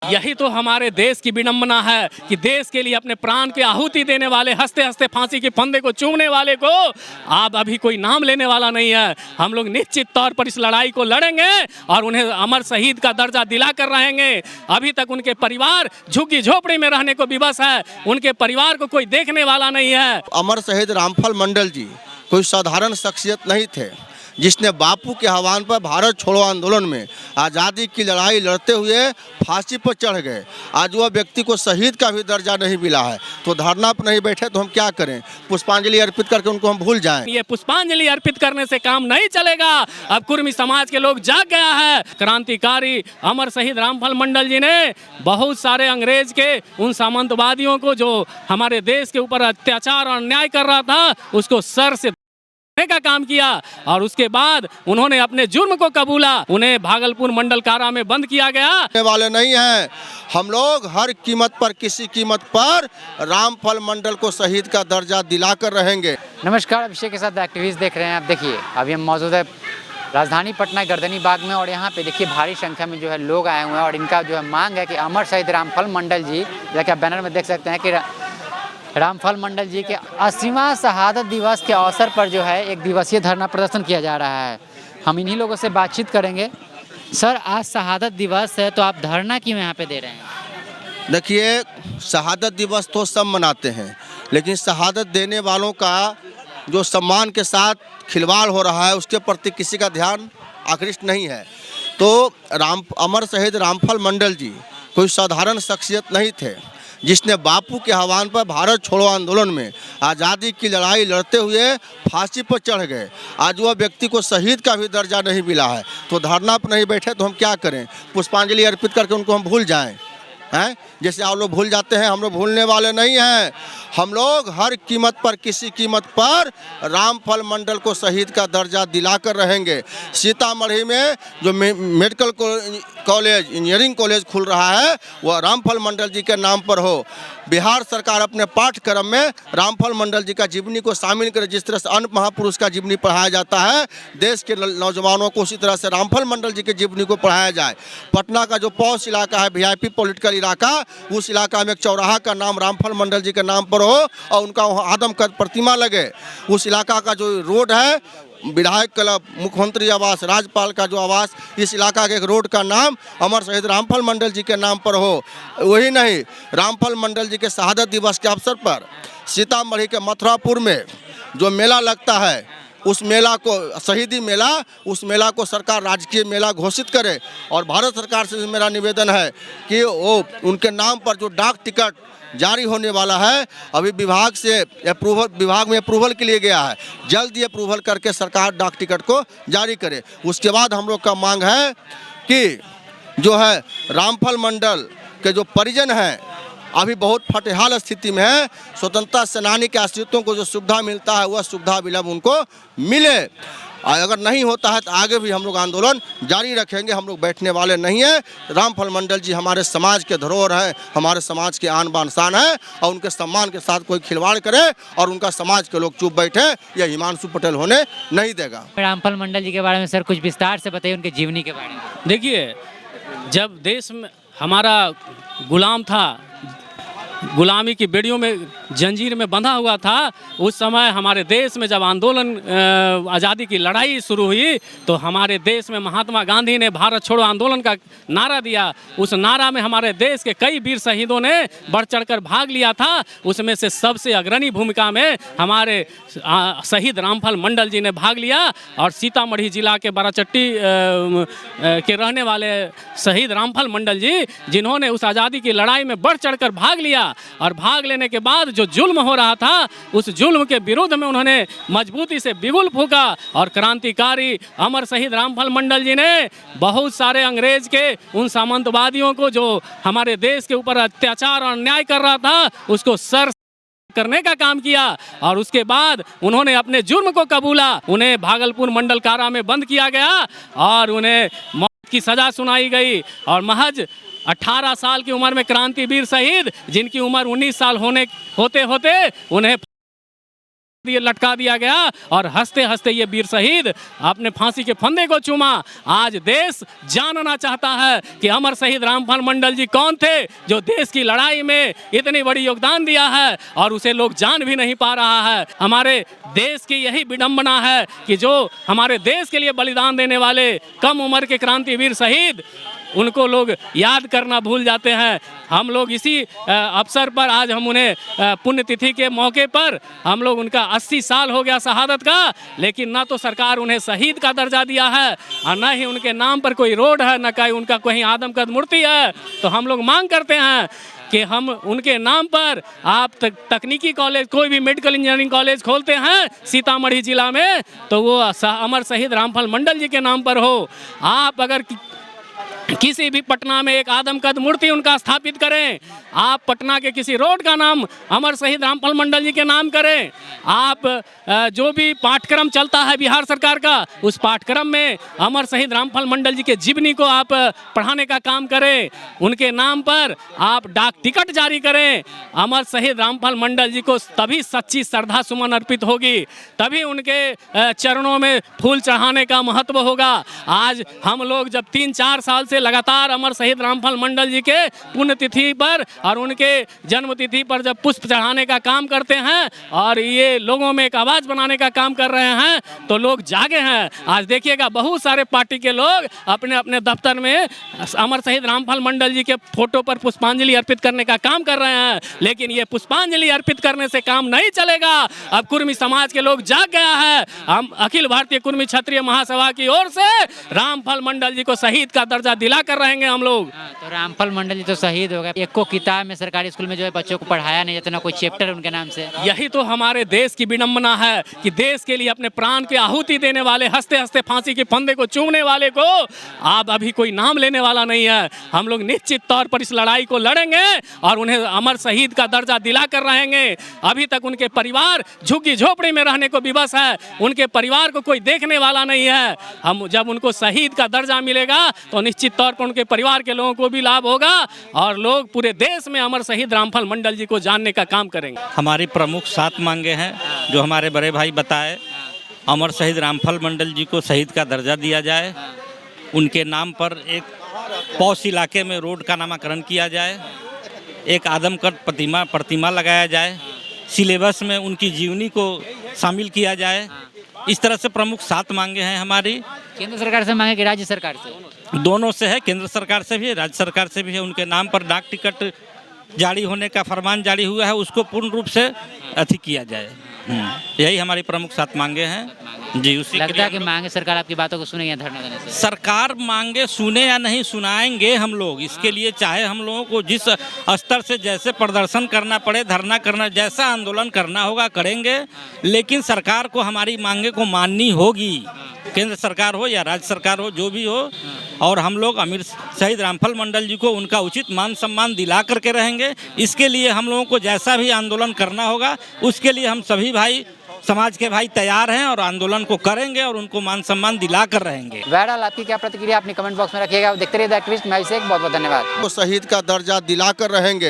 यही तो हमारे देश की विडंबना है कि देश के लिए अपने प्राण की आहुति देने वाले, हंसते हंसते फांसी के फंदे को चूमने वाले को आप अभी कोई नाम लेने वाला नहीं है। हम लोग निश्चित तौर पर इस लड़ाई को लड़ेंगे और उन्हें अमर शहीद का दर्जा दिलाकर रहेंगे। अभी तक उनके परिवार झुग्गी झोपड़ी में रहने को विवश है, उनके परिवार को कोई देखने वाला नहीं है। अमर शहीद रामफल मंडल जी कोई साधारण शख्सियत नहीं थे, जिसने बापू के आह्वान पर भारत छोड़ो आंदोलन में आज़ादी की लड़ाई लड़ते हुए फांसी पर चढ़ गए। आज वह व्यक्ति को शहीद का भी दर्जा नहीं मिला है, तो धरना पर नहीं बैठे तो हम क्या करें? पुष्पांजलि अर्पित करके उनको हम भूल जाएं? ये पुष्पांजलि अर्पित करने से काम नहीं चलेगा। अब कुर्मी समाज के लोग जाग गया है। क्रांतिकारी अमर शहीद रामफल मंडल जी ने बहुत सारे अंग्रेज के उन सामंतवादियों को जो हमारे देश के ऊपर अत्याचार और अन्याय कर रहा था, उसको सर से का काम किया और उसके बाद उन्होंने अपने जुर्म को कबूला। उन्हें भागलपुर मंडल कारा में बंद किया गया। वाले नहीं हैं। हम लोग हर कीमत पर, किसी कीमत पर रामफल मंडल को शहीद का दर्जा दिलाकर रहेंगे। नमस्कार, अभिषेक के साथ एक्टिविस्ट देख रहे हैं आप। देखिए अभी हम मौजूद है राजधानी पटना गर्दनी बाग में और यहाँ पे देखिए भारी संख्या में जो है लोग आए हुए हैं और इनका जो है मांग है कि अमर शहीद रामफल मंडल जी, जैसे आप बैनर में देख सकते हैं कि रामफल मंडल जी के 80वां शहादत दिवस के अवसर पर जो है एक दिवसीय धरना प्रदर्शन किया जा रहा है। हम इन्हीं लोगों से बातचीत करेंगे। सर, आज शहादत दिवस है तो आप धरना क्यों यहाँ पे दे रहे हैं? देखिए, शहादत दिवस तो सब मनाते हैं, लेकिन शहादत देने वालों का जो सम्मान के साथ खिलवाड़ हो रहा है उसके प्रति किसी का ध्यान आकृष्ट नहीं है। तो अमर शहीद रामफल मंडल जी कोई साधारण शख्सियत नहीं थे, जिसने बापू के आह्वान पर भारत छोड़ो आंदोलन में आज़ादी की लड़ाई लड़ते हुए फांसी पर चढ़ गए। आज वह व्यक्ति को शहीद का भी दर्जा नहीं मिला है, तो धरना पर नहीं बैठे तो हम क्या करें? पुष्पांजलि अर्पित करके उनको हम भूल जाएं? हैं? जैसे आप लोग भूल जाते हैं, हम लोग भूलने वाले नहीं हैं। हम लोग हर कीमत पर, किसी कीमत पर रामफल मंडल को शहीद का दर्जा दिलाकर रहेंगे। सीतामढ़ी में जो मेडिकल कॉलेज, इंजीनियरिंग कॉलेज खुल रहा है, वह रामफल मंडल जी के नाम पर हो। बिहार सरकार अपने पाठ्यक्रम में रामफल मंडल जी का जीवनी को शामिल करे। जिस तरह से अन्य महापुरुष का जीवनी पढ़ाया जाता है, देश के नौजवानों को उसी तरह से रामफल मंडल जी के जीवनी को पढ़ाया जाए। पटना का जो पॉश इलाका है, VIP पॉलिटिकल इलाका, उस इलाका में एक चौराहा का नाम रामफल मंडल जी के नाम पर हो और उनका वहाँ आदमकद प्रतिमा लगे। उस इलाका का जो रोड है, विधायक क्लब, मुख्यमंत्री आवास, राज्यपाल का जो आवास, इस इलाका के एक रोड का नाम अमर शहीद रामफल मंडल जी के नाम पर हो। वही नहीं, रामफल मंडल जी के शहादत दिवस के अवसर पर सीतामढ़ी के मथुरापुर में जो मेला लगता है, उस मेला को, शहीदी मेला, उस मेला को सरकार राजकीय मेला घोषित करे। और भारत सरकार से मेरा निवेदन है कि वो उनके नाम पर जो डाक टिकट जारी होने वाला है, अभी विभाग से विभाग में अप्रूवल के लिए गया है, जल्द ही अप्रूवल करके सरकार डाक टिकट को जारी करे। उसके बाद हम लोग का मांग है कि जो है रामफल मंडल के जो परिजन हैं अभी बहुत फटेहाल स्थिति में है। स्वतंत्रता सेनानी के आश्रितों को जो सुविधा मिलता है, वह सुविधा विलंब उनको मिले। अगर नहीं होता है तो आगे भी हम लोग आंदोलन जारी रखेंगे। हम लोग बैठने वाले नहीं हैं। रामफल मंडल जी हमारे समाज के धरोहर हैं, हमारे समाज के आन बान शान है, और उनके सम्मान के साथ कोई खिलवाड़ करे और उनका समाज के लोग चुप बैठे, यह हिमांशु पटेल होने नहीं देगा। रामफल मंडल जी के बारे में सर कुछ विस्तार से बताइए, उनके जीवनी के बारे में। देखिए, जब देश में हमारा गुलाम था, गुलामी की बेड़ियों में, जंजीर में बंधा हुआ था, उस समय हमारे देश में जब आंदोलन, आज़ादी की लड़ाई शुरू हुई, तो हमारे देश में महात्मा गांधी ने भारत छोड़ो आंदोलन का नारा दिया। उस नारा में हमारे देश के कई वीर शहीदों ने बढ़ चढ़कर भाग लिया था। उसमें से सबसे अग्रणी भूमिका में हमारे शहीद रामफल मंडल जी ने भाग लिया। और सीतामढ़ी जिला के बाराचट्टी के रहने वाले शहीद रामफल मंडल जी, जिन्होंने उस आज़ादी की लड़ाई में बढ़ चढ़कर भाग लिया, और भाग लेने के बाद जो जुल्म हो रहा था, उस जुल्म के विरुद्ध में उन्होंने मजबूती से बिगुल फूंका। और क्रांतिकारी अमर शहीद रामफल मंडल जी ने बहुत सारे अंग्रेज के उन सामंतवादियों को जो हमारे देश के ऊपर अत्याचार और अन्याय कर रहा था, उसको सर करने का काम किया। और उसके बाद उन्होंने अपने जुर्म को कबूला। उन्हें भागलपुर मंडल कारा में बंद किया गया और उन्हें मौत की सजा सुनाई गई। और महज 18 साल की उम्र में क्रांतिवीर शहीद, जिनकी उम्र 19 साल होते होते उन्हें लटका दिया गया और हंसते हंसते ये वीर शहीद अपने फांसी के फंदे को चूमा। आज देश जानना चाहता है कि अमर शहीद रामफल मंडल जी कौन थे, जो देश की लड़ाई में इतनी बड़ी योगदान दिया है और उसे लोग जान भी नहीं पा रहा है। हमारे देश की यही विडंबना है कि जो हमारे देश के लिए बलिदान देने वाले कम उम्र के क्रांतिवीर शहीद, उनको लोग याद करना भूल जाते हैं। हम लोग इसी अवसर पर आज हम उन्हें पुण्यतिथि के मौके पर हम लोग उनका 80 साल हो गया शहादत का, लेकिन ना तो सरकार उन्हें शहीद का दर्जा दिया है और ना ही उनके नाम पर कोई रोड है, ना कहीं उनका कोई आदमकद मूर्ति है। तो हम लोग मांग करते हैं कि हम उनके नाम पर आप तकनीकी कॉलेज, कोई भी मेडिकल इंजीनियरिंग कॉलेज खोलते हैं सीतामढ़ी जिला में, तो वो अमर शहीद रामफल मंडल जी के नाम पर हो। आप अगर किसी भी पटना में एक आदमकद मूर्ति उनका स्थापित करें, आप पटना के किसी रोड का नाम अमर शहीद रामफल मंडल जी के नाम करें। आप जो भी पाठ्यक्रम चलता है बिहार सरकार का, उस पाठ्यक्रम में अमर शहीद रामफल मंडल जी के जीवनी को आप पढ़ाने का काम करें। उनके नाम पर आप डाक टिकट जारी करें। अमर शहीद रामफल मंडल जी को तभी सच्ची श्रद्धा सुमन अर्पित होगी, तभी उनके चरणों में फूल चढ़ाने का महत्व होगा। आज हम लोग जब 3-4 साल से लगातार अमर शहीद रामफल मंडल जी के पुण्यतिथि पर और उनके जन्मतिथि पर जब पुष्प चढ़ाने का काम करते हैं और ये लोगों में एक आवाज़ बनाने का काम कर रहे हैं, तो लोग जागे हैं। आज देखिएगा बहुत सारे पार्टी के लोग अपने अपने दफ्तर में अमर शहीद रामफल मंडल जी के फोटो पर पुष्पांजलि अर्पित करने का काम कर रहे हैं, लेकिन ये पुष्पांजलि अर्पित करने से काम नहीं चलेगा। अब कुर्मी समाज के लोग जाग गया है। हम अखिल भारतीय कुर्मी क्षत्रिय महासभा की ओर से रामफल मंडल जी को शहीद का दर्जा दिला कर रहेंगे हम लोग। तो रामफल मंडल जी तो शहीद हो गए, एक को किताब में सरकारी स्कूल में जो है बच्चों को पढ़ाया नहीं जाता, ना कोई चैप्टर उनके नाम से। यही तो हमारे देश की विडंबना है कि देश के लिए अपने प्राण की आहुति देने वाले, हंसते हंसते फांसी के फंदे को चूमने वाले को अब अभी कोई नाम लेने वाला नहीं है। हम लोग निश्चित तौर पर इस लड़ाई को लड़ेंगे और उन्हें अमर शहीद का दर्जा दिला कर रहेंगे। अभी तक उनके परिवार झुग्गी झोपड़ी में रहने को विवश है, उनके परिवार को कोई देखने वाला नहीं है। हम जब उनको शहीद का दर्जा मिलेगा तो निश्चित तौर पर उनके परिवार के लोगों को भी लाभ होगा और लोग पूरे देश में अमर शहीद रामफल मंडल जी को जानने का काम करेंगे। हमारी प्रमुख 7 मांगे हैं जो हमारे बड़े भाई बताए। अमर शहीद रामफल मंडल जी को शहीद का दर्जा दिया जाए, उनके नाम पर एक पौष इलाके में रोड का नामकरण किया जाए, एक आदमकद प्रतिमा लगाया जाए, सिलेबस में उनकी जीवनी को शामिल किया जाए। इस तरह से प्रमुख 7 मांगे हैं हमारी। केंद्र सरकार से मांगे कि राज्य सरकार से? दोनों से है, केंद्र सरकार से भी है, राज्य सरकार से भी है। उनके नाम पर डाक टिकट जारी होने का फरमान जारी हुआ है, उसको पूर्ण रूप से अथी किया जाए। यही हमारी प्रमुख 7 मांगे हैं जी। उसी लगता है कि मांगे सरकार आपकी बातों को सुनेगी धरना देने से? सरकार मांगे सुने या नहीं, सुनाएंगे हम लोग। इसके लिए चाहे हम लोगों को जिस स्तर से जैसे प्रदर्शन करना पड़े, धरना करना, जैसा आंदोलन करना होगा करेंगे, लेकिन सरकार को हमारी मांगे को माननी होगी। केंद्र सरकार हो या राज्य सरकार हो, जो भी हो। और हम लोग अमर शहीद रामफल मंडल जी को उनका उचित मान सम्मान दिला करके रहेंगे। इसके लिए हम लोगों को जैसा भी आंदोलन करना होगा, उसके लिए हम सभी भाई, समाज के भाई तैयार हैं और आंदोलन को करेंगे और उनको मान सम्मान दिला कर रहेंगे। बहरहाल आपकी क्या प्रतिक्रिया अपनी कमेंट बॉक्स में रखिएगा। देखते रहिए द एक्टिविस्ट। मैं बहुत बहुत धन्यवाद। वो शहीद का दर्जा दिला कर रहेंगे।